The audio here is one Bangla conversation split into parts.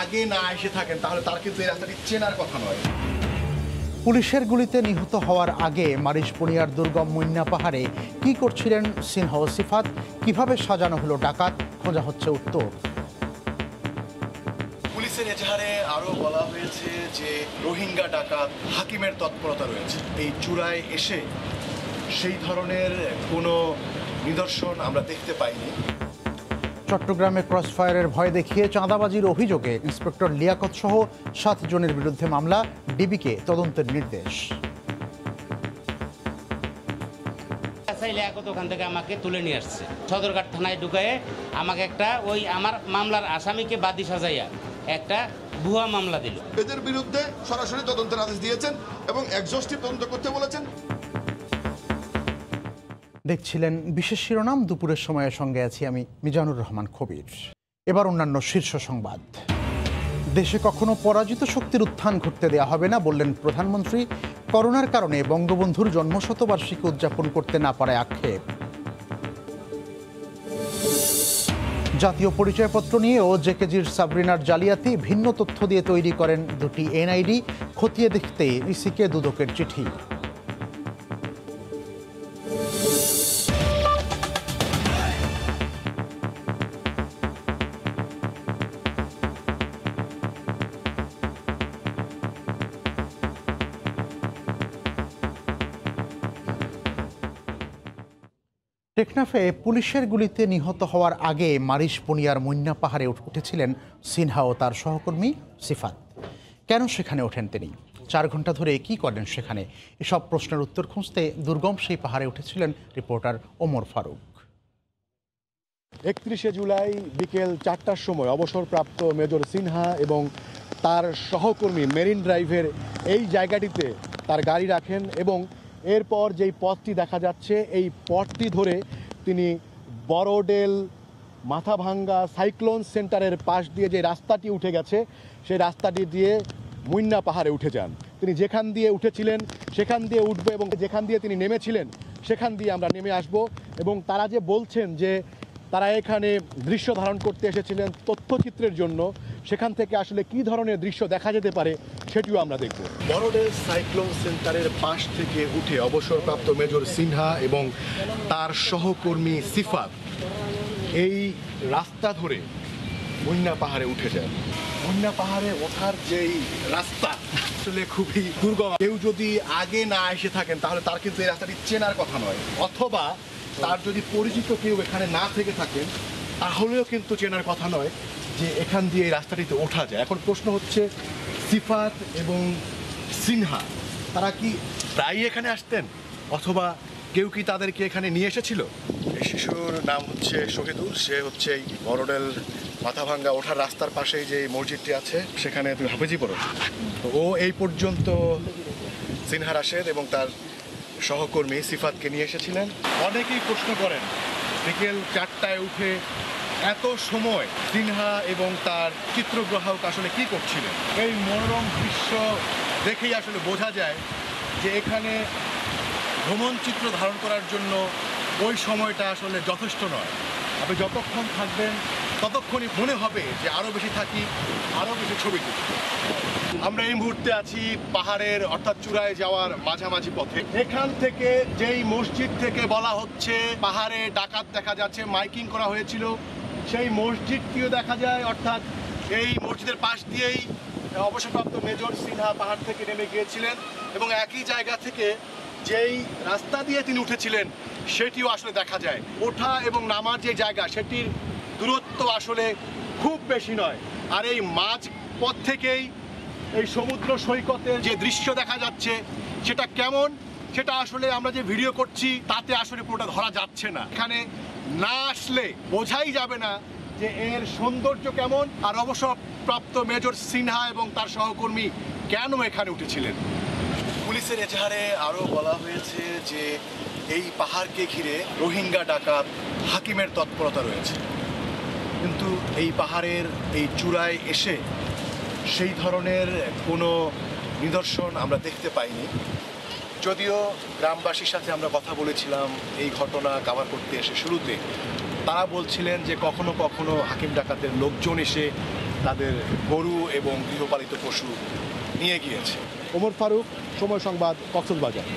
আগে না এসে থাকেন তাহলে তার কিন্তু এই রাস্তাটি চেনার কথা নয়। পুলিশের গুলিতে নিহত হওয়ার আগে মারিশপুনিয়ার দুর্গম মুন্না পাহাড়ে কি করছিলেন সিনহা ও সিফাত, কিভাবে সাজানো হলো ডাকাত, খোঁজা হচ্ছে উত্তর। পুলিশের এজাহারে আরও বলা হয়েছে যে রোহিঙ্গা ডাকাত হাকিমের তৎপরতা রয়েছে। এই চূড়ায় এসে সেই ধরনের কোনো নিদর্শন আমরা দেখতে পাইনি। চট্টগ্রামে ক্রসফায়ারের ভয় দেখিয়ে চাঁদাবাজির অভিযোগে ইন্সপেক্টর লিয়াকত সহ 7 জনের বিরুদ্ধে মামলা, ডিবিকে তদন্তের নির্দেশ। লিয়াকত ওখান থেকে আমাকে তুলে নিয়ে আসছে, সদরঘাট থানায় ঢুকায়ে আমাকে একটা আমার মামলার আসামিকে বাদী সাজাইয়া একটা ভুয়া মামলা দিল। এদের বিরুদ্ধে সরাসরি তদন্তের আদেশ দিয়েছেন এবং এক্সহস্টিভ তদন্ত করতে বলেছেন। দেখছিলেন বিশেষ শিরোনাম, দুপুরের সময়ের সঙ্গে আছি আমি মিজানুর রহমান খবির। এবার অন্যান্য শীর্ষ সংবাদ। দেশে কখনো পরাজিত শক্তির উত্থান ঘটতে দেওয়া হবে না বললেন প্রধানমন্ত্রী। করোনার কারণে বঙ্গবন্ধুর জন্মশতবার্ষিকী উদযাপন করতে না পারায় আক্ষেপ। জাতীয় পরিচয়পত্র নিয়েও জেকেজির সাবরিনার জালিয়াতি, ভিন্ন তথ্য দিয়ে তৈরি করেন দুটি এনআইডি, খতিয়ে দেখতে ইসিকে দুদকের চিঠি। টেকনাফে পুলিশের গুলিতে নিহত হওয়ার আগে মারিশপুনিয়ার মুন্না পাহাড়ে উঠেছিলেন সিনহা ও তার সহকর্মী সিফাত। কেন সেখানে ওঠেন তিনি? 4 ঘন্টা ধরে কি করেন সেখানে? এসব প্রশ্নের উত্তর খুঁজতে দুর্গম সেই পাহাড়ে উঠেছিলেন রিপোর্টার ওমর ফারুক। 31শে জুলাই বিকেল 4টার সময় অবসরপ্রাপ্ত মেজর সিনহা এবং তার সহকর্মী মেরিন ড্রাইভের এই জায়গাটিতে তার গাড়ি রাখেন এবং এরপর যেই পথটি দেখা যাচ্ছে এই পথটি ধরে তিনি বড়ডেল, মাথাভাঙ্গা, সাইক্লোন সেন্টারের পাশ দিয়ে যে রাস্তাটি উঠে গেছে সেই রাস্তাটি দিয়ে মুন্না পাহাড়ে উঠে যান। তিনি যেখান দিয়ে উঠেছিলেন সেখান দিয়ে উঠবে এবং যেখান দিয়ে তিনি নেমেছিলেন সেখান দিয়ে আমরা নেমে আসব। এবং তারা যে বলছেন যে তারা এখানে দৃশ্য ধারণ করতে এসেছিলেন তথ্যচিত্রের জন্য, সেখান থেকে আসলে কি ধরনের দৃশ্য দেখা যেতে পারে সেটিও আমরা দেখব। বড়ডেল সাইক্লোন সেন্টারের পাশ থেকে উঠে অবসরপ্রাপ্ত মেজর সিনহা এবং তার সহকর্মী সিফাত এই রাস্তা ধরে মুন্না পাহাড়ে উঠে যান। মুন্না পাহাড়ে ওঠার যেই রাস্তা আসলে খুবই দুর্গম। কেউ যদি আগে না এসে থাকেন তাহলে তার কিন্তু এই রাস্তাটি চেনার কথা নয়, অথবা তার যদি পরিচিত কেউ এখানে না থেকে থাকেন তাহলেও কিন্তু চেনার কথা নয় যে এখান দিয়ে এই রাস্তাটিতে ওঠা যায়। এখন প্রশ্ন হচ্ছে, সিফাত এবং সিনহা তারা কি প্রায়ই এখানে আসতেন, অথবা কেউ কি তাদেরকে এখানে নিয়ে এসেছিল? এই শিশুর নাম হচ্ছে শহীদুল, সে হচ্ছে এই বড়ডেল মাথাভাঙ্গা ওঠার রাস্তার পাশেই যে মসজিদটি আছে সেখানে তুমি হাফেজি পড়ো। তো ও এই পর্যন্ত সিনহা রাশেদ এবং তার সহকর্মী সিফাতকে নিয়ে এসেছিলেন। অনেকেই প্রশ্ন করেন বিকেল 4টায় উঠে এত সময় সিনহা এবং তার চিত্রগ্রাহক আসলে কি করছিলেন। এই মনোরম দৃশ্য দেখেই আসলে বোঝা যায় যে এখানে ভ্রমণ চিত্র ধারণ করার জন্য ওই সময়টা আসলে যথেষ্ট নয়। আপনি যতক্ষণ থাকবেন ততক্ষণই মনে হবে যে আরও বেশি থাকি, আরও বেশি ছবি তুলি। আমরা এই মুহূর্তে আছি পাহাড়ের অর্থাৎ চূড়ায় যাওয়ার মাঝামাঝি পথে। এখান থেকে যেই মসজিদ থেকে বলা হচ্ছে পাহাড়ে ডাকাত দেখা যাচ্ছে, মাইকিং করা হয়েছিল, সেই মসজিদটিও দেখা যায়। অর্থাৎ এই মসজিদের পাশ দিয়েই অবসরপ্রাপ্ত মেজর সিনহা পাহাড় থেকে নেমে গিয়েছিলেন এবং একই জায়গা থেকে যেই রাস্তা দিয়ে তিনি উঠেছিলেন সেটিও আসলে দেখা যায়। ওঠা এবং নামার যে জায়গা সেটির দূরত্ব আসলে খুব বেশি নয়। আর এই মাঝ পথ থেকেই এই সমুদ্র সৈকতের যে দৃশ্য দেখা যাচ্ছে সেটা কেমন, সেটা আসলে আমরা যে ভিডিও করছি তাতে আসলে পুরোটা ধরা যাচ্ছে না। এখানে না আসলে বোঝাই যাবে না যে এর সৌন্দর্য কেমন আর অবসরপ্রাপ্ত মেজর সিনহা এবং তার সহকর্মী কেন এখানে উঠেছিলেন। পুলিশের এজাহারে আরও বলা হয়েছে যে এই পাহাড়কে ঘিরে রোহিঙ্গা ডাকাত হাকিমের তৎপরতা রয়েছে, কিন্তু এই পাহাড়ের এই চূড়ায় এসে সেই ধরনের কোনো নিদর্শন আমরা দেখতে পাইনি। যদিও গ্রামবাসীর সাথে আমরা কথা বলেছিলাম এই ঘটনা কভার করতে এসে শুরুতে, তারা বলছিলেন যে কখনো কখনো হাকিম ডাকাতের লোকজন এসে তাদের গরু এবং গৃহপালিত পশু নিয়ে গিয়েছে। ওমর ফারুক, সময় সংবাদ, কক্সবাজার।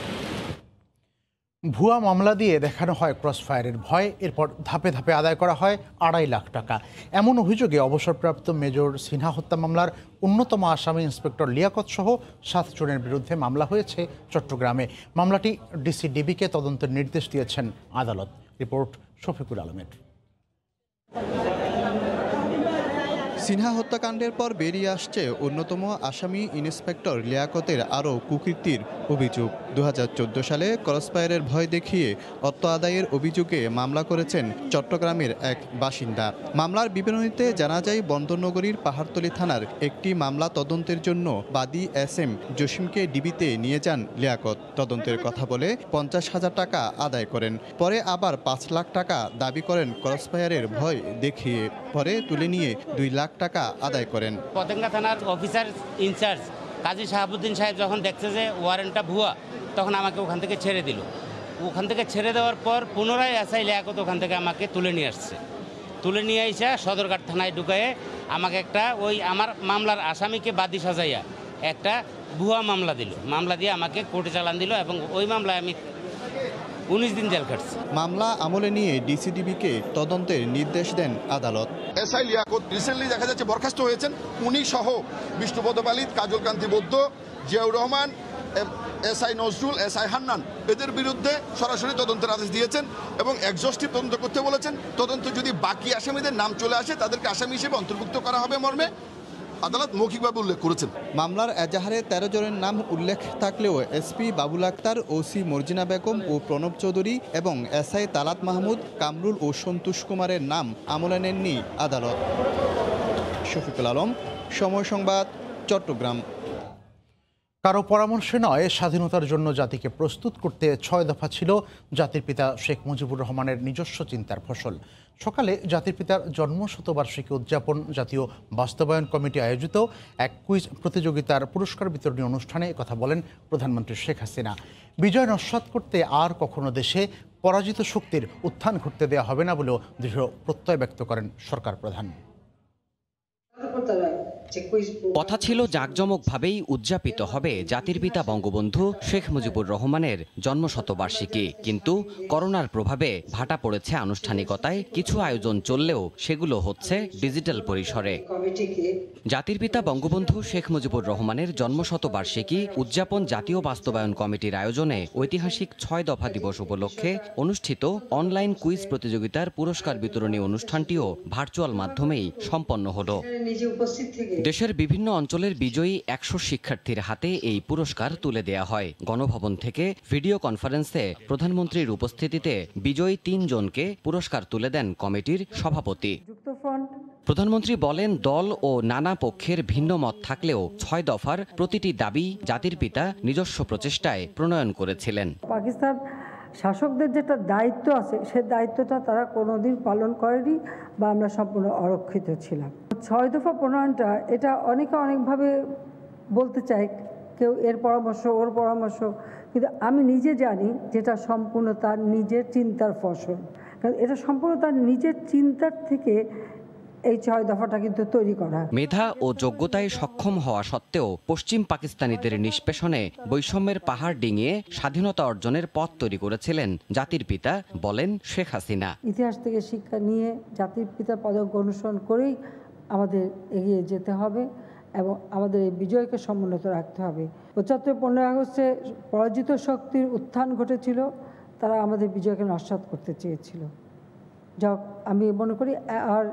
ভুয়া মামলা দিয়ে দেখানো হয় ক্রসফায়ারের ভয়, এরপর ধাপে ধাপে আদায় করা হয় 2.5 লাখ টাকা। এমন অভিযোগে অবসরপ্রাপ্ত মেজর সিনহা হত্যা মামলার অন্যতম আসামি ইন্সপেক্টর লিয়াকত সহ 7 জনের বিরুদ্ধে মামলা হয়েছে চট্টগ্রামে। মামলাটি ডিসিডিবিকে তদন্তের নির্দেশ দিয়েছেন আদালত। রিপোর্ট শফিকুল আলমের। সিনহা হত্যাকাণ্ডের পর বেরিয়ে আসছে অন্যতম আসামি ইন্সপেক্টর লিয়াকতের আরও কুকীর্তির অভিযোগ। 2014 সালে ক্রসফায়ারের ভয় দেখিয়ে অর্থ আদায়ের অভিযোগে মামলা করেছেন চট্টগ্রামের এক বাসিন্দা। মামলার বিবরণীতে জানা যায়, বন্দরনগরীর পাহাড়তলী থানার একটি মামলা তদন্তের জন্য বাদী SM জসিমকে ডিবিতে নিয়ে যান লিয়াকত। তদন্তের কথা বলে 50,000 টাকা আদায় করেন। পরে আবার 5 লাখ টাকা দাবি করেন ক্রসফায়ারের ভয় দেখিয়ে। পরে তুলে নিয়ে 2 লাখ টাকা আদায় করেন। পতেঙ্গা থানার অফিসার ইনচার্জ কাজী শাহাবুদ্দিন সাহেব যখন দেখছে যে ওয়ারেন্টটা ভুয়া, তখন আমাকে ওখান থেকে ছেড়ে দিল। ওখান থেকে ছেড়ে দেওয়ার পর পুনরায় এসআই লিয়াকত ওখান থেকে আমাকে তুলে নিয়ে আসছে। তুলে নিয়ে এসে সদরঘাট থানায় ঢুকায়ে আমাকে একটা আমার মামলার আসামিকে বাদী সাজাইয়া একটা ভুয়া মামলা দিল। মামলা দিয়ে আমাকে কোর্টে চালান দিল এবং ওই মামলায় আমি 19 দিন জেল খাটছি। মামলা আমলে নিয়ে ডিসিডিবিকে তদন্তের নির্দেশ দেন আদালত। এসআই লিয়াকত রিসেন্টলি দেখা যাচ্ছে বরখাস্ত হয়েছেন। উনি সহ বিষ্ণুপদ পালিত, কাজল কান্তি বৌদ্ধ, জিয়াউর রহমান, এসআই নজরুল, এসআই হান্নান এদের বিরুদ্ধে সরাসরি তদন্তের আদেশ দিয়েছেন এবং এক্সহস্টিভ তদন্ত করতে বলেছেন। তদন্ত যদি বাকি আসামিদের নাম চলে আসে তাদেরকে আসামি হিসেবে অন্তর্ভুক্ত করা হবে মর্মে আদালত মৌখিকভাবে উল্লেখ করেছেন। মামলার এজাহারে 13 জনের নাম উল্লেখ থাকলেও এসপি বাবুল আক্তার, ওসি মর্জিনা বেগম ও প্রণব চৌধুরী এবং এসআই তালাত মাহমুদ, কামরুল ও সন্তোষ কুমারের নাম আমলে নেননি আদালত। শফিকুল আলম, সময় সংবাদ, চট্টগ্রাম। কারো পরামর্শে নয়, স্বাধীনতার জন্য জাতিকে প্রস্তুত করতে 6 দফা ছিল জাতির পিতা শেখ মুজিবুর রহমানের নিজস্ব চিন্তার ফসল। সকালে জাতির পিতার জন্মশতবার্ষিকী উদযাপন জাতীয় বাস্তবায়ন কমিটি আয়োজিত এক কুইজ প্রতিযোগিতার পুরস্কার বিতরণী অনুষ্ঠানে কথা বলেন প্রধানমন্ত্রী শেখ হাসিনা। বিজয় নস্যাৎ করতে আর কখনো দেশে পরাজিত শক্তির উত্থান ঘটতে দেওয়া হবে না বলেও দৃঢ় প্রত্যয় ব্যক্ত করেন সরকার প্রধান। কথা ছিল জাঁকজমকভাবেই উদযাপিত হবে জাতির পিতা বঙ্গবন্ধু শেখ মুজিবুর রহমানের জন্মশতবার্ষিকী, কিন্তু করোনার প্রভাবে ভাটা পড়েছে আনুষ্ঠানিকতায়। কিছু আয়োজন চললেও সেগুলো হচ্ছে ডিজিটাল পরিসরে। জাতির পিতা বঙ্গবন্ধু শেখ মুজিবুর রহমানের জন্মশতবার্ষিকী উদযাপন জাতীয় বাস্তবায়ন কমিটির আয়োজনে ঐতিহাসিক 6 দফা দিবস উপলক্ষে অনুষ্ঠিত অনলাইন কুইজ প্রতিযোগিতার পুরস্কার বিতরণী অনুষ্ঠানটিও ভার্চুয়াল মাধ্যমেই সম্পন্ন হলো। দেশের বিভিন্ন অঞ্চলের বিজয়ী 100 শিক্ষার্থীর হাতে এই পুরস্কার তুলে দেয়া হয়। গণভবন থেকে ভিডিও কনফারেন্সে প্রধানমন্ত্রীর উপস্থিতিতে বিজয়ী 3 জনকে পুরস্কার তুলে দেন কমিটির সভাপতি। প্রধানমন্ত্রী বলেন, দল ও নানা পক্ষের ভিন্ন মত থাকলেও 6 দফার প্রতিটি দাবি জাতির পিতা নিজস্ব প্রচেষ্টায় প্রণয়ন করেছিলেন। পাকিস্তান শাসকদের যেটা দায়িত্ব আছে সে দায়িত্বটা তারা কোনোদিন পালন করেনি বা আমরা সম্পূর্ণ অরক্ষিত ছিলাম। 6 দফা প্রণয়নটা এটা অনেকে অনেকভাবে বলতে চায়, কেউ এর পরামর্শ ওর পরামর্শ, কিন্তু আমি নিজে জানি যেটা সম্পূর্ণ তার নিজের চিন্তার ফসল। কারণ এটা সম্পূর্ণ তার নিজের চিন্তার থেকে এই 6 দফাটা কিন্তু তৈরি করা। মেধা ও যোগ্যতায় সক্ষম হওয়া সত্ত্বেও পশ্চিম পাকিস্তানিদের নিষ্পেষণে বৈষম্যের পাহাড় ডিঙিয়ে স্বাধীনতা অর্জনের পথ তৈরি করেছিলেন জাতির পিতা, বলেন শেখ হাসিনা। ইতিহাস থেকে শিক্ষা নিয়ে জাতির পিতার পদক অনুসরণ করেই আমাদের এগিয়ে যেতে হবে এবং আমাদের এই বিজয়কে সমুন্নত রাখতে হবে। 75-15 আগস্টে পরাজিত শক্তির উত্থান ঘটেছিল, তারা আমাদের বিজয়কে নস্যাৎ করতে চেয়েছিল। যাক, আমি মনে করি আর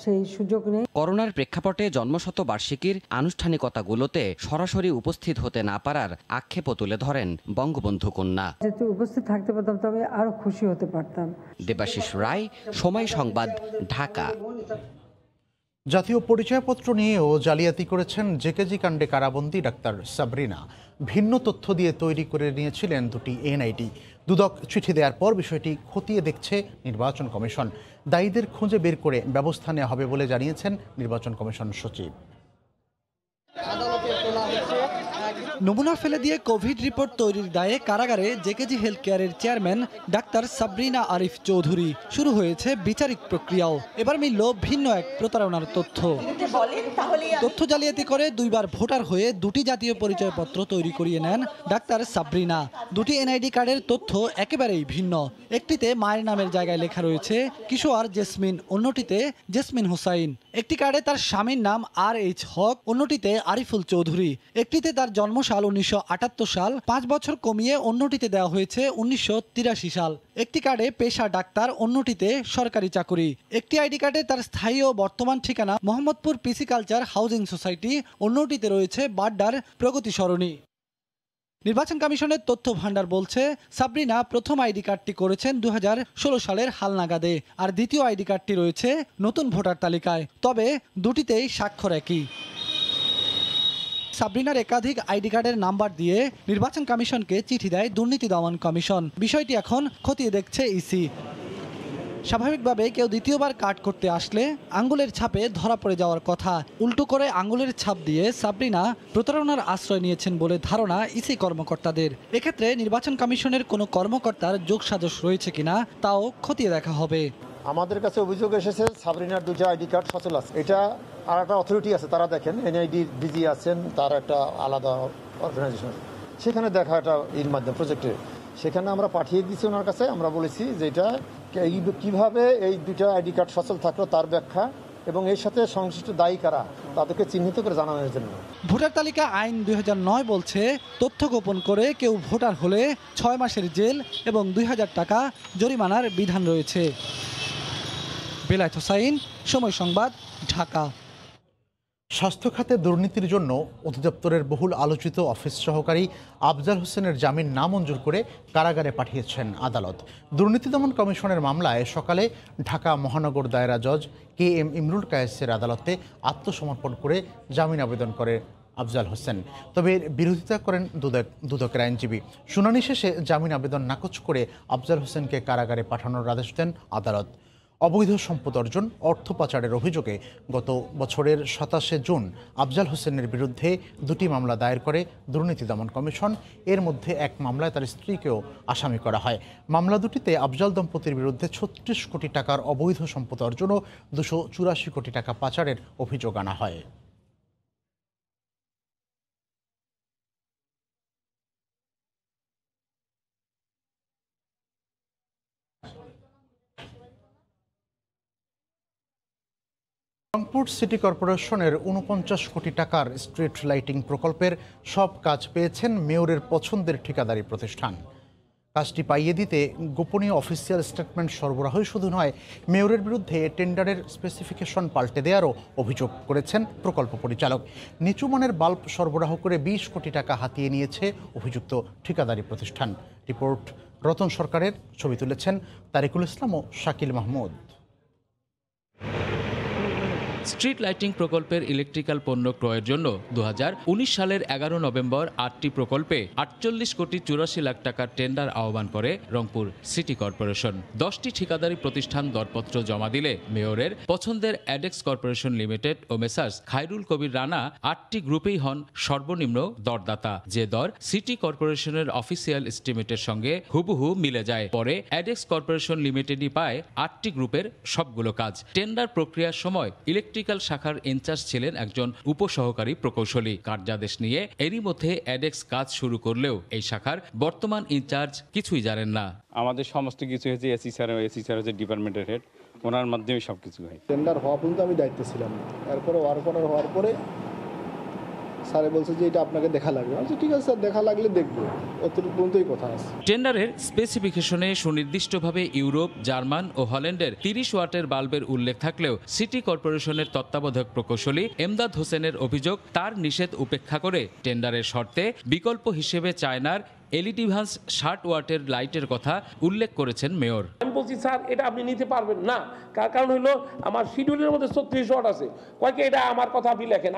সেই সুযোগ নেই। করোনার প্রেক্ষাপটে জন্মশতবার্ষিকীর আনুষ্ঠানিকতাগুলোতে সরাসরি উপস্থিত হতে না পারার আক্ষেপও তুলে ধরেন বঙ্গবন্ধু কন্যা। যেহেতু উপস্থিত থাকতে পারতাম তবে আরো খুশি হতে পারতাম। দেবাশিস রায়, সময় সংবাদ, ঢাকা। জাতীয় পরিচয়পত্র নিয়েও জালিয়াতি করেছেন জেকেজি কাণ্ডে কারাবন্দী ডাক্তার সাবরিনা। ভিন্ন তথ্য দিয়ে তৈরি করে নিয়েছিলেন 2টি এনআইডি। দুদক চিঠি দেওয়ার পর বিষয়টি খতিয়ে দেখছে নির্বাচন কমিশন। দায়ীদের খুঁজে বের করে ব্যবস্থা নেওয়া হবে বলে জানিয়েছেন নির্বাচন কমিশন সচিব। নমুনা ফেলে দিয়ে কোভিড রিপোর্ট তৈরির দায়ে কারাগারে জেকেজি হেলথ কেয়ারের চেয়ারম্যান ডাক্তার সাবরিনা আরিফ চৌধুরী। শুরু হয়েছে বিচারিক প্রক্রিয়াও। এবার মিলল ভিন্ন এক প্রতারণার তথ্য। তথ্য জালিয়াতি করে 2 বার ভোটার হয়ে 2টি জাতীয় পরিচয়পত্র তৈরি করিয়ে নেন ডাক্তার সাবরিনা। 2টি এনআইডি কার্ডের তথ্য একেবারেই ভিন্ন। একটিতে মায়ের নামের জায়গায় লেখা রয়েছে কিশোর জেসমিন, অন্যটিতে জেসমিন হোসাইন। একটি কার্ডে তার স্বামীর নাম RH হক, অন্যটিতে আরিফুল চৌধুরী। একটিতে তার জন্মসাল 1978 সাল, 5 বছর কমিয়ে অন্যটিতে দেওয়া হয়েছে 1983 সাল। একটি কার্ডে পেশা ডাক্তার, অন্যটিতে সরকারি চাকুরি। একটি আইডি কার্ডে তার স্থায়ী ও বর্তমান ঠিকানা মোহাম্মদপুর পিসিকালচার হাউজিং সোসাইটি, অন্যটিতে রয়েছে বাড্ডার প্রগতি সরণি। নির্বাচন কমিশনের তথ্য ভান্ডার বলছে সাবরিনা প্রথম আইডি কার্ডটি করেছেন 2016 সালের হালনাগাদে, আর দ্বিতীয় আইডি কার্ডটি রয়েছে নতুন ভোটার তালিকায়। তবে দুটিতেই স্বাক্ষর একই। সাবরিনার একাধিক আইডি কার্ডের নাম্বার দিয়ে নির্বাচন কমিশনকে চিঠি দেয় দুর্নীতি দমন কমিশন। বিষয়টি এখন খতিয়ে দেখছে ইসি। স্বাভাবিকভাবে কেউ দ্বিতীয়বার কার্ড করতে আসলে আঙ্গুলের ছাপে ধরা পড়ে যাওয়ার কথা। উল্টো করে আঙ্গুলের ছাপ দিয়ে সাবরিনা প্রতারণার আশ্রয় নিয়েছেন বলে ধারণা ইসি কর্মকর্তাদের। এক্ষেত্রে নির্বাচন কমিশনের কোনো কর্মকর্তার যোগসাজশ রয়েছে কিনা তাও খতিয়ে দেখা হবে। আমাদের কাছে অভিযোগ এসেছে সাবরিনার 2টা আইডি কার্ড সচল আছে। এটা আর একটা অথরিটি আছে, তারা দেখেন এনআইডি ডিজি আছেন, তার একটা আলাদা অর্গানাইজেশন, সেখানে দেখা একটা এর মাধ্যমে প্রজেক্টে সেখানে আমরা পাঠিয়ে দিচ্ছি ওনার কাছে। আমরা বলেছি যে এটা কিভাবে এই 2টা আইডি কার্ড সচল থাকলো তার ব্যাখ্যা এবং এর সাথে সংশ্লিষ্ট দায়ী কারা তাদেরকে চিহ্নিত করে জানানোর জন্য। ভোটার তালিকা আইন 2009 বলছে তথ্য গোপন করে কেউ ভোটার হলে 6 মাসের জেল এবং 2000 টাকা জরিমানার বিধান রয়েছে। বেলায়েত হোসাইন, সময় সংবাদ, ঢাকা। স্বাস্থ্য খাতে দুর্নীতির জন্য অধিদপ্তরের বহুল আলোচিত অফিস সহকারী আফজাল হোসেনের জামিন নামঞ্জুর করে কারাগারে পাঠিয়েছেন আদালত। দুর্নীতি দমন কমিশনের মামলায় সকালে ঢাকা মহানগর দায়রা জজ KM ইমরুল কায়েসের আদালতে আত্মসমর্পণ করে জামিন আবেদন করে আফজাল হোসেন। তবে এর বিরোধিতা করেন দুদকের আইনজীবী। শুনানি শেষে জামিন আবেদন নাকচ করে আফজাল হোসেনকে কারাগারে পাঠানোর আদেশ দেন আদালত। অবৈধ সম্পদ অর্জন, অর্থ পাচারের অভিযোগে গত বছরের 27 জুন আফজাল হোসেনের বিরুদ্ধে 2টি মামলা দায়ের করে দুর্নীতি দমন কমিশন। এর মধ্যে এক মামলায় তার স্ত্রীকেও আসামি করা হয়। মামলা দুটিতে আফজাল দম্পতির বিরুদ্ধে 36 কোটি টাকার অবৈধ সম্পদ অর্জন ও 284 কোটি টাকা পাচারের অভিযোগ আনা হয়। রংপুর সিটি কর্পোরেশনের 49 কোটি টাকার স্ট্রিট লাইটিং প্রকল্পের সব কাজ পেয়েছেন মেয়রের পছন্দের ঠিকাদারি প্রতিষ্ঠান। কাজটি পাইয়ে দিতে গোপনীয় অফিসিয়াল স্টেটমেন্ট সরবরাহই শুধু নয়, মেয়রের বিরুদ্ধে টেন্ডারের স্পেসিফিকেশন পাল্টে দেওয়ারও অভিযোগ করেছেন প্রকল্প পরিচালক। নিচু মানের বাল্ব সরবরাহ করে 20 কোটি টাকা হাতিয়ে নিয়েছে অভিযুক্ত ঠিকাদারি প্রতিষ্ঠান। রিপোর্ট রতন সরকারের, ছবি তুলেছেন তারিকুল ইসলাম ও শাকিল মাহমুদ। স্ট্রিট লাইটিং প্রকল্পের ইলেকট্রিক্যাল পণ্য ক্রয়ের জন্য 2019 সালের 11 নভেম্বর 8টি প্রকল্পে 48 কোটি 84 লাখ টাকার টেন্ডার আহ্বান করে রংপুর সিটি কর্পোরেশন। 10টি ঠিকাদারি প্রতিষ্ঠান দরপত্র জমা দিলে মেয়রের পছন্দের অ্যাডেক্স কর্পোরেশন লিমিটেড ও মেসার্স খায়রুল কবির রানা 8টি গ্রুপেই হন সর্বনিম্ন দরদাতা। যে দর সিটি কর্পোরেশনের অফিসিয়াল এস্টিমেটের সঙ্গে হুবহু মিলে যায়। পরে অ্যাডেক্স কর্পোরেশন লিমিটেডই পায় 8টি গ্রুপের সবগুলো কাজ। টেন্ডার প্রক্রিয়ার সময় ইলেকট্রিক্যাল শাখার ইনচার্জ ছিলেন একজন উপসহকারী প্রকৌশলী। কার্যাদেশ নিয়ে এরই মধ্যে অ্যাডেক্স কাজ শুরু করলেও এই শাখার বর্তমান ইনচার্জ কিছুই জানেন না। আমাদের সমস্ত কিছু হয়েছে এসি স্যার হচ্ছে ডিপার্টমেন্টের হেড, ওনার মাধ্যমে সব কিছু হয়। টেন্ডার হওয়া পর্যন্ত আমি দায়িত্বে ছিলাম, তারপরে হওয়ার পরে স্যারে বলছে যে এটা আপনাকে দেখা লাগবে। আচ্ছা ঠিক আছে স্যার, দেখা লাগলে দেখবো, অতটুকু পর্যন্তই কথা আছে। টেন্ডারের স্পেসিফিকেশনে সুনির্দিষ্টভাবে ইউরোপ, জার্মান ও হল্যান্ডের 30 ওয়াটের বাল্বের উল্লেখ থাকলেও সিটি কর্পোরেশনের তত্ত্বাবধায়ক প্রকৌশলী এমদাদ হোসেনের অভিযোগ তার নিষেধ উপেক্ষা করে টেন্ডারের শর্তে বিকল্প হিসেবে চায়নার এলইডি ভান্স 60 ওয়াটের লাইটের কথা উল্লেখ করেছেন মেয়র। আমি বলছি স্যার এটা আপনি নিতে পারবেন না, কারণ হলো আমার শিডিউলের মধ্যে 36 ওয়াট আছে। কয়েকে এটা আমার কথা আপনি লেখেন,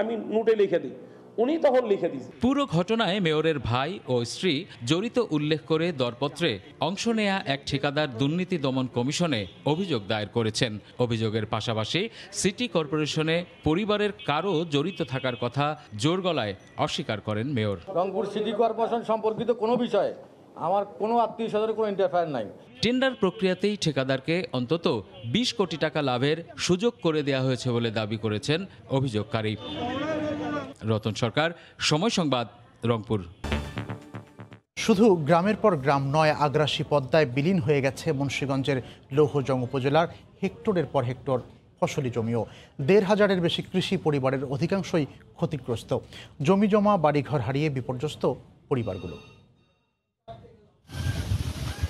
আমি নোটে লিখে দিই। উনি তখন লিখে দিয়েছেন। পুরো ঘটনায় মেয়রের ভাই ও স্ত্রী জড়িত উল্লেখ করে দরপত্রে অংশ নেয়া এক ঠিকাদার দুর্নীতি দমন কমিশনে অভিযোগ দায়ের করেছেন। অভিযোগের পাশাপাশি সিটি কর্পোরেশনে পরিবারের কারও জড়িত থাকার কথা জোর গলায় অস্বীকার করেন মেয়র। রংপুর সিটি কর্পোরেশন সম্পর্কিত কোনো বিষয়ে আমার কোনো আত্মীয় স্বজনের কোনো ইন্টারফেয়ার নাই। টেন্ডার প্রক্রিয়াতেই ঠিকাদারকে অন্তত 20 কোটি টাকা লাভের সুযোগ করে দেওয়া হয়েছে বলে দাবি করেছেন অভিযোগকারী। রতন সরকার, সময় সংবাদ, রংপুর। শুধু গ্রামের পর গ্রাম নয়, আগ্রাসী পদ্মায় বিলীন হয়ে গেছে মুন্সিগঞ্জের লৌহজং উপজেলার হেক্টরের পর হেক্টর ফসলি জমিও। ১৫০০-এর বেশি কৃষি পরিবারের অধিকাংশই ক্ষতিগ্রস্ত। জমি জমা বাড়িঘর হারিয়ে বিপর্যস্ত পরিবারগুলো।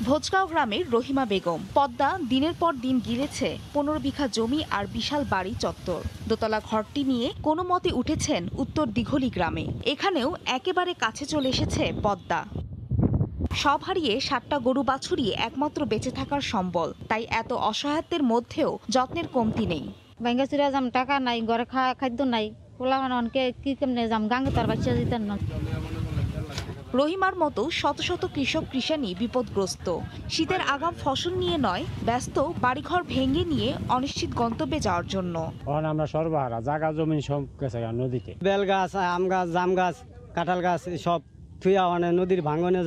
ভোজগাঁও গ্রামের রহিমা বেগম। পদ্মা দিনের পর দিন গিলেছে 15 বিঘা জমি আর বিশাল বাড়ি চত্বর। দোতলা ঘরটি নিয়ে কোনো মতে উঠেছেন উত্তর দিঘলি গ্রামে। এখানেও একেবারে কাছে চলে এসেছে পদ্মা। সব হারিয়ে 7টা গরু বাছুরি একমাত্র বেঁচে থাকার সম্বল। তাই এত অসহায়ত্বের মধ্যেও যত্নের কমতি নেই। ব্যাঙ্গাচুরা যাম, টাকা নাই, ঘরে খাদ্য নাই, পোলা মানুষকে কি কেমনে যাম, গাঙ্গে তার বাচ্চা দিতেন না। রহিমার মতো শত শত কৃষক কৃষানি বিপদগ্রস্ত। শীতের আগাম ফসল নিয়ে নয়, ব্যস্ত বাড়িঘর ভেঙে নিয়ে অনিশ্চিত গন্তব্যে যাওয়ার জন্য। আমরা সর্বহারা, জায়গা জমি সব গেছে নদীতে। বেল গাছ, আম গাছ, জাম গাছ, কাঁঠাল গাছ সব থুয়া নদীর ভাঙনে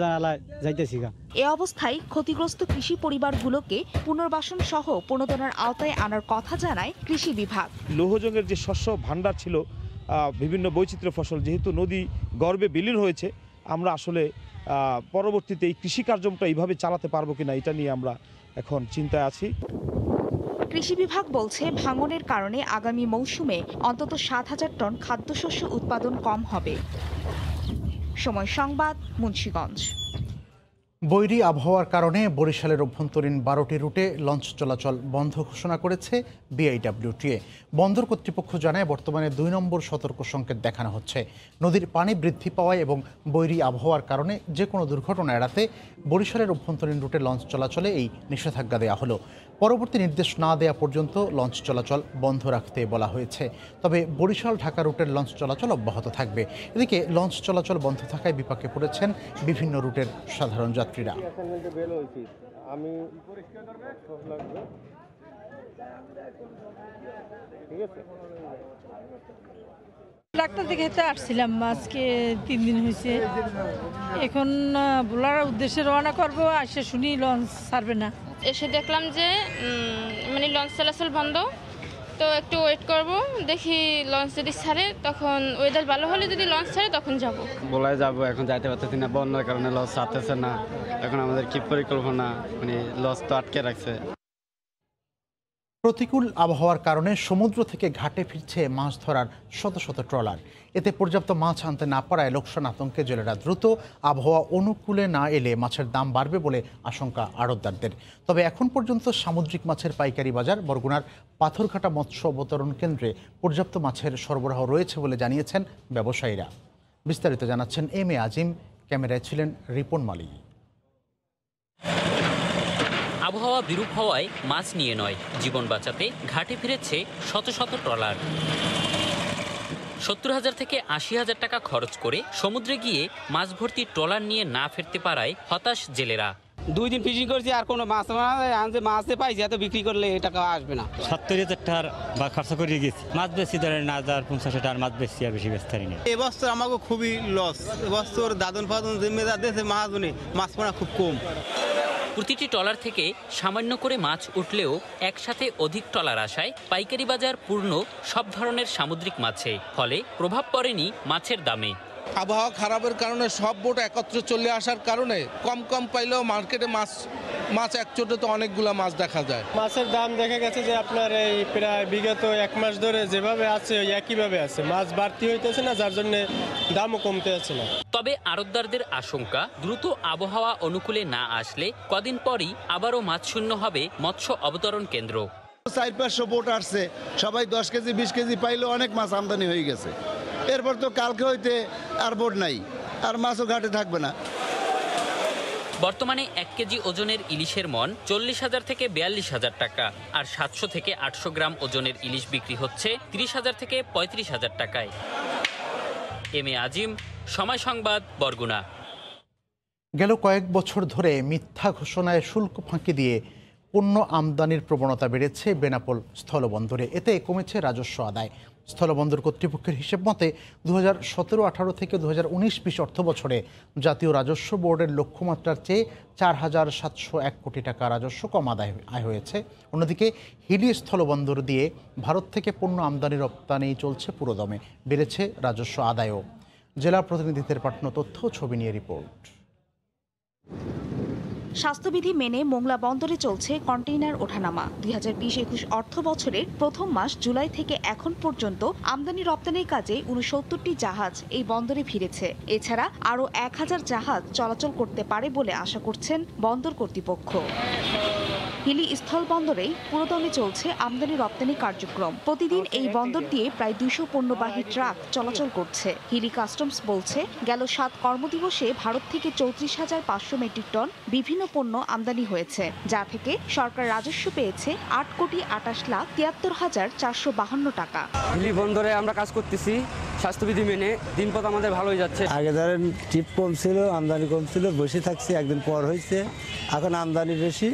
যাইতেছি। এ অবস্থায় ক্ষতিগ্রস্ত কৃষি পরিবারগুলোকে পুনর্বাসন সহ প্রণোদনার আওতায় আনার কথা জানায় কৃষি বিভাগ। লৌহজংয়ের যে শস্য ভাণ্ডার ছিল, বিভিন্ন বৈচিত্র্য ফসল, যেহেতু নদী গর্ভে বিলীন হয়েছে, আমরা আসলে পরবর্তীতে এই কৃষি কার্যক্রমটা এইভাবে চালাতে পারবো কিনা, এটা নিয়ে আমরা এখন চিন্তায় আছি। কৃষি বিভাগ বলছে ভাঙনের কারণে আগামী মৌসুমে অন্তত ৭,০০০ টন খাদ্যশস্য উৎপাদন কম হবে। সময় সংবাদ, মুন্সিগঞ্জ। বৈরী আবহাওয়ার কারণে বরিশালের অভ্যন্তরীণ 12টি রুটে লঞ্চ চলাচল বন্ধ ঘোষণা করেছে বিআইডব্লিউটিএ। বন্দর কর্তৃপক্ষ জানায় বর্তমানে 2 নম্বর সতর্ক সংকেত দেখানো হচ্ছে। নদীর পানি বৃদ্ধি পাওয়ায় এবং বৈরী আবহাওয়ার কারণে যে কোনো দুর্ঘটনা এড়াতে বরিশালের অভ্যন্তরীণ রুটে লঞ্চ চলাচলে এই নিষেধাজ্ঞা দেওয়া হলো। পরবর্তী নির্দেশ না দেওয়া পর্যন্ত লঞ্চ চলাচল বন্ধ রাখতে বলা হয়েছে। তবে বরিশাল ঢাকা রুটের লঞ্চ চলাচল অব্যাহত থাকবে। এদিকে লঞ্চ চলাচল বন্ধ থাকায় বিপাকে পড়েছেন বিভিন্ন রুটের সাধারণ যাত্রীরা। ডাক্তার দেখাতে আসছিলাম, আজকে 3 দিন হয়েছে। এখন বোলার উদ্দেশ্যে রওনা করবো, আসে শুনি লঞ্চ ছাড়বে না। এসে দেখলাম যে মানে লঞ্চ চলাচল বন্ধ, তো একটু ওয়েট করব, দেখি লঞ্চ যদি ছাড়ে তখন, ওয়েদার ভালো হলে যদি লঞ্চ ছাড়ে তখন যাব। বলায় যাবো, এখন যাইতে পারতেছি না, বন্যার কারণে লঞ্চ ছাড়তেছে না। এখন আমাদের কি পরিকল্পনা, মানে লঞ্চ তো আটকে রাখছে। প্রতিকূল আবহাওয়ার কারণে সমুদ্র থেকে ঘাটে ফিরছে মাছ ধরার শত শত ট্রলার। এতে পর্যাপ্ত মাছ আনতে না পারায় লোকসান আতঙ্কে জেলেরা দ্রুত আবহাওয়া অনুকূলে না এলে মাছের দাম বাড়বে বলে আশঙ্কা আড়তদারদের। তবে এখন পর্যন্ত সামুদ্রিক মাছের পাইকারি বাজার বরগুনার পাথরঘাটা মৎস্য অবতরণ কেন্দ্রে পর্যাপ্ত মাছের সরবরাহ রয়েছে বলে জানিয়েছেন ব্যবসায়ীরা। বিস্তারিত জানাচ্ছেন এম এ আজিম, ক্যামেরায় ছিলেন রিপন মালি। আবহাওয়া বিরূপ হওয়ায় মাছ নিয়ে নয়, জীবন বাঁচাতে ঘাটে ফিরেছে শত শত ট্রলার। 70,000 থেকে 80,000 টাকা খরচ করে সমুদ্রে গিয়ে মাছ ভর্তি ট্রলার নিয়ে না ফিরতে পারায় হতাশ জেলেরা। 2 দিন ফিশিং করছি, আর কোনো মাছ আনতে মাছে পাইছি, এত বিক্রি করলে এই টাকা আসবে না। 70,000 টাকার বা খরচা করে গেছি। মাছ বেশি ধরেন 1,050 টাকার মাছ বেশি, আর বেশি বেচতে পারি না। এবছর আমাকে খুবই লস। এবছর দাদন ফাদন জিম্মেদার দেশে মাছ পড়া খুব কম। প্রতিটি ট্রলার থেকে সামান্য করে মাছ উঠলেও একসাথে অধিক ট্রলার আসায় পাইকারি বাজার পূর্ণ সব ধরনের সামুদ্রিক মাছে, ফলে প্রভাব পড়েনি মাছের দামে। আবহাওয়া খারাপের কারণে সব বোট একত্রে চলে আসার কারণে কম পাইলেও মার্কেটে মাছ এক চোটে তো অনেকগুলো মাছ দেখা যায়। মাছের দাম দেখা গেছে যে আপনার এই প্রায় বিগত 1 মাস ধরে যেভাবে আছে একইভাবে আছে, মাছ বাড়তি হইতেছে না, যার জন্য দামও কমতে আছে না। তবে আড়তদারদের আশঙ্কা, দ্রুত আবহাওয়া অনুকূলে না আসলে কদিন পরই আবারও মাছ শূন্য হবে মৎস্য অবতরণ কেন্দ্র। 400-500 বোট আসছে, সবাই 10 কেজি 20 কেজি পাইলে অনেক মাছ আমদানি হয়ে গেছে। এরপর তো কালকে হইতে আর বোট নাই, আর মাছও ঘাটে থাকবে না। বর্তমানে 1 কেজি ওজনের ইলিশের মন 40,000 থেকে 42,000 টাকা, আর 700 থেকে 800 গ্রাম ওজনের ইলিশ বিক্রি হচ্ছে 30,000 থেকে 35,000 টাকায়। এম এ আজিম, সময় সংবাদ, বরগুনা। গেল কয়েক বছর ধরে মিথ্যা ঘোষণায় শুল্ক ফাঁকি দিয়ে পণ্য আমদানির প্রবণতা বেড়েছে বেনাপোল স্থলবন্দরে। এতে কমেছে রাজস্ব আদায়। স্থলবন্দর কর্তৃপক্ষের হিসেব মতে 2017-18 থেকে 2019-20 অর্থ বছরে জাতীয় রাজস্ব বোর্ডের লক্ষ্যমাত্রার চেয়ে 4,701 কোটি টাকা রাজস্ব কম আদায় হয়েছে। অন্যদিকে হিলি স্থলবন্দর দিয়ে ভারত থেকে পণ্য আমদানি রপ্তানি চলছে পুরোদমে, বেড়েছে রাজস্ব আদায়ও। জেলা প্রতিনিধিদের পাঠানো তথ্য ছবি নিয়ে রিপোর্ট। স্বাস্থ্যবিধি মেনে মোংলা বন্দরে চলছে কন্টেইনার ওঠানামা। 2020-21 অর্থ বছরের প্রথম মাস জুলাই থেকে এখন পর্যন্ত আমদানি রপ্তানির কাজে 69টি জাহাজ এই বন্দরে ভিড়েছে। এছাড়া আরও 1000 জাহাজ চলাচল করতে পারে বলে আশা করছেন বন্দর কর্তৃপক্ষ। হিলি স্থল বন্দরে পুরোদমে চলছে আমদানি রপ্তানি কার্যক্রম। প্রতিদিন এই বন্দর দিয়ে প্রায় 200 পণ্যবাহী ট্রাক চলাচল করছে। হিলি কাস্টমস বলছে, গেল 7 কর্মদিবসে ভারত থেকে 34,500 মেট্রিক টন বিভিন্ন পণ্য আমদানি হয়েছে, যা থেকে সরকার রাজস্ব পেয়েছে 8,68,73,452 টাকা। হিলি বন্দরে আমরা কাজ করতেছি স্বাস্থ্যবিধি মেনে, দিনপথ আমাদের ভালোই যাচ্ছে। আগে ধরেন টিপ কম ছিল, আমদানি কম ছিল, বসে থাকছি, একদিন পর হয়েছে, এখন আমদানি বেশি,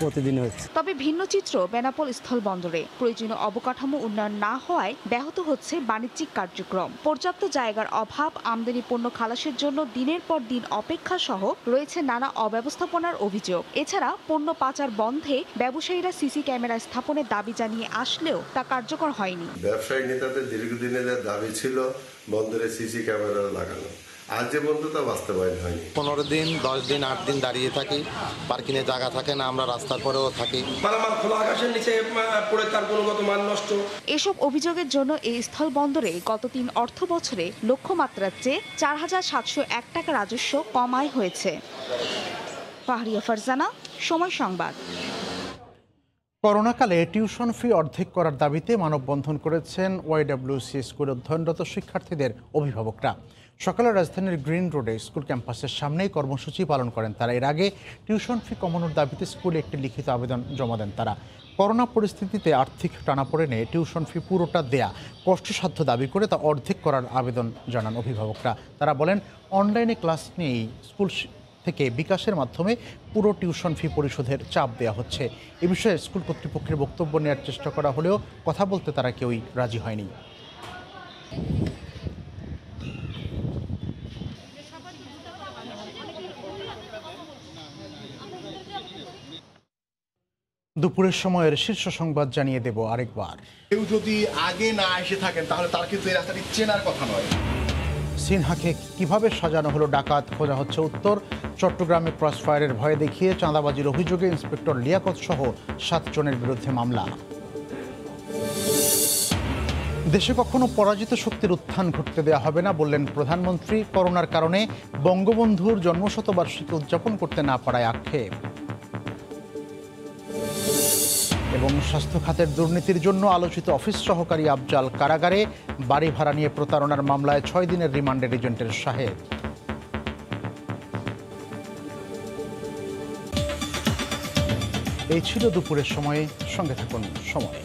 প্রতিদিন হচ্ছে। তবে ভিন্ন চিত্র বেনাপোল স্থল বন্দরে। প্রয়োজনীয় অবকাঠামো উন্নয়ন না হওয়ায় ব্যাহত হচ্ছে বাণিজ্যিক কার্যক্রম। পর্যাপ্ত জায়গার অভাব, আমদানি পণ্য খালাসের জন্য দিনের পর দিন অপেক্ষা সহ রয়েছে নানা অব্যবস্থাপনার অভিযোগ। এছাড়া পণ্য পাচার বন্ধে ব্যবসায়ীরা সিসি ক্যামেরা স্থাপনের দাবি জানিয়ে আসলেও তা কার্যকর হয়নি। ব্যবসায়ী নেতাদের দীর্ঘদিনের দাবি ছিল বন্দরে সিসি ক্যামেরা লাগানো, আজ যে পর্যন্ত তা বাস্তবায়ন হয়নি। 15 দিন 10 দিন 8 দিন দাঁড়িয়ে থাকি, পার্কিংয়ে জায়গা থাকে না, আমরা রাস্তার পরেও থাকি। খোলা আকাশের নিচে পড়ে তার গুণগত মান নষ্ট। এসব অভিযোগের জন্য এই স্থল বন্দরে গত 3 অর্থ বছরে লক্ষ্যমাত্রার চেয়ে 4,701 টাকা রাজস্ব কম আয় হয়েছে। ফাহরিয়া ফারজানা, সময় সংবাদ। করোনাকালে টিউশন ফি অর্ধেক করার দাবিতে মানববন্ধন করেছেন ওয়াইডব্লিউসি স্কুলে অধ্যয়নরত শিক্ষার্থীদের অভিভাবকরা। সকালে রাজধানীর গ্রিন রোডে স্কুল ক্যাম্পাসের সামনেই কর্মসূচি পালন করেন তারা। এর আগে টিউশন ফি কমানোর দাবিতে স্কুলে একটি লিখিত আবেদন জমা দেন তারা। করোনা পরিস্থিতিতে আর্থিক টানাপোড়েনে টিউশন ফি পুরোটা দেয়া কষ্টসাধ্য দাবি করে তা অর্ধেক করার আবেদন জানান অভিভাবকরা। তারা বলেন, অনলাইনে ক্লাস নিয়েই স্কুল থেকে বিকাশের মাধ্যমে পুরো টিউশন ফি পরিশোধের চাপ দেওয়া হচ্ছে। এ বিষয়ে স্কুল কর্তৃপক্ষের বক্তব্য নেওয়ার চেষ্টা করা হলেও কথা বলতে তারা কেউই রাজি হয়নি। দুপুরের সময়ের শীর্ষ সংবাদ জানিয়ে দেব আরেকবার। কেউ যদি আগে না এসে থাকেন তাহলে তার কিন্তু এই রাস্তাটি চেনার কথা নয়। সিনহাকে কিভাবে সাজানো হলো ডাকাত, খোঁজা হচ্ছে উত্তর। চট্টগ্রামে ক্রসফায়ারের ভয়ে দেখিয়ে চাঁদাবাজির অভিযোগে ইন্সপেক্টর লিয়াকত সহ 7 জনের বিরুদ্ধে মামলা। দেশে কখনো পরাজিত শক্তির উত্থান ঘটতে দেওয়া হবে না বললেন প্রধানমন্ত্রী। করোনার কারণে বঙ্গবন্ধুর জন্মশতবার্ষিকী উদযাপন করতে না পারায় আক্ষেপ। এবং স্বাস্থ্য খাতের দুর্নীতির জন্য আলোচিত অফিস সহকারী আফজাল কারাগারে, বাড়ি ভাড়া নিয়ে প্রতারণার মামলায় 6 দিনের রিমান্ডের এজেন্টের শাহেদ। এই ছিল দুপুরের সময়ে। সঙ্গে থাকুন সময়।